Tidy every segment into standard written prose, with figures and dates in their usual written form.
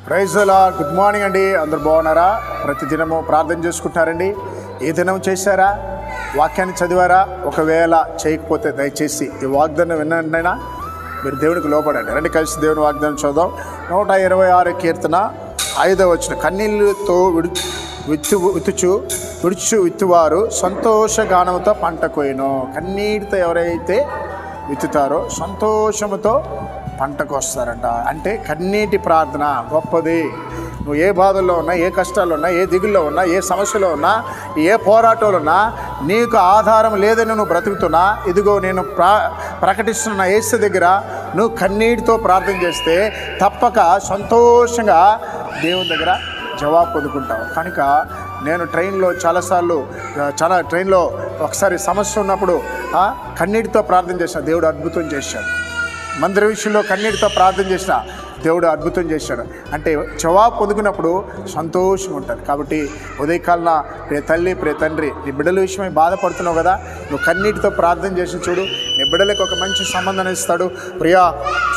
Praise the lord. Good morning అండి. అందరు బాగున్నారా? ప్రతి దినము ప్రార్థన చేసుకుంటున్నారండి? ఏ దినం చేశారా? వాక్యాన్ని చదివారా? ఒకవేళ చేయకపోతే దయచేసి ఈ వాగ్దానం విన్నైనా మీరు దేవునికి లోపడండి. రండి కలిసి దేవుని వాగ్దానం చూద్దాం. 126 కీర్తన 5వ వచనం. కన్నీళ్ళతో విత్తువారు సంతోషగానముతో పంట కోయను. కన్నీటితో ఎవరైతే విత్తుతారో సంతోషముతో పంటకు వస్తారంట. అంటే కన్నీటి ప్రార్థన గొప్పది. నువ్వు ఏ బాధల్లో ఉన్నా, ఏ కష్టాల్లో ఉన్నా, ఏ దిగుల్లో ఉన్నా, ఏ సమస్యలో ఉన్నా, ఏ పోరాటంలో ఉన్నా, నీకు ఆధారం లేదని నువ్వు బ్రతుకుతున్నా, ఇదిగో నేను ప్రకటిస్తున్న యేసు దగ్గర నువ్వు కన్నీటితో ప్రార్థన చేస్తే తప్పక సంతోషంగా దేవుని దగ్గర జవాబు పొందుకుంటావు. కనుక నేను ట్రైన్లో ట్రైన్లో ఒకసారి సమస్య ఉన్నప్పుడు కన్నీటితో ప్రార్థన చేసిన దేవుడు అద్భుతం చేశాడు. మందిర విషయంలో కన్నీటితో ప్రార్థన చేసిన దేవుడు అద్భుతం చేశాడు. అంటే జవాబు పొందుకున్నప్పుడు సంతోషంగా ఉంటుంది. కాబట్టి ఉదయకాలన ప్రియ తల్లి, ప్రియ తండ్రి, నీ బిడ్డల విషయమై బాధపడుతున్నావు కదా, నువ్వు కన్నీటితో ప్రార్థన చేసి చూడు, నీ బిడ్డలకు ఒక మంచి సంబంధం ఇస్తాడు. ప్రియా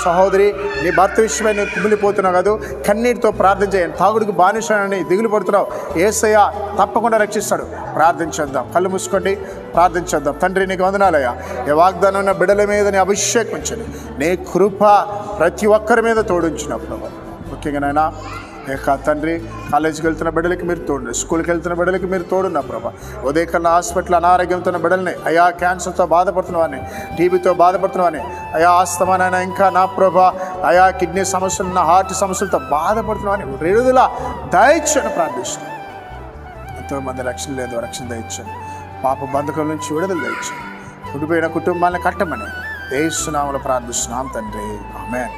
సహోదరి, నీ భర్త విషయమై నువ్వు కుమిలిపోతున్నావు కదా, కన్నీటితో ప్రార్థన చేయండి. తాగుడికి బానిసని దిగులు పడుతున్నావు, యేసయ్య తప్పకుండా రక్షిస్తాడు. ప్రార్థించేద్దాం. కళ్ళు మూసుకోండి, ప్రార్థించేద్దాం. తండ్రి, నీకు వందనాలయ్యా. ఈ వాగ్దానం ఉన్న బిడ్డల మీద నీ అభిషేకం ఉంచండి. నీ కృప ప్రతి ఒక్కరి మీద తోడించినప్పుడు ముఖ్యంగా నాయనా తండ్రి, కాలేజీకి వెళ్తున్న బిడ్డలకి మీరు తోడు, స్కూల్కి వెళ్తున్న బిడ్డలకి మీరు తోడున్నా ప్రభా. ఉదయకన్నా హాస్పిటల్ అనారోగ్యంతో ఉన్న బిడ్డలని, అయా క్యాన్సర్తో బాధపడుతున్న వాడిని, టీబీతో బాధపడుతున్న వాడిని, అయా ఆస్తమానైనా ఇంకా నా ప్రభా, అయా కిడ్నీ సమస్యలు, హార్ట్ సమస్యలతో బాధపడుతున్న వాడిని విడుదల దయచేయని ప్రార్థిస్తున్నాను. ఎంతోమంది రక్షణ లేదు, రక్షణ దయచేయండి. పాప బంధకం నుంచి విడుదల దయచేయండి. కుడిపోయిన కుటుంబాలను కట్టమని యేసు నామములో ప్రార్థిస్తున్నాం తండ్రి. ఆమేన్.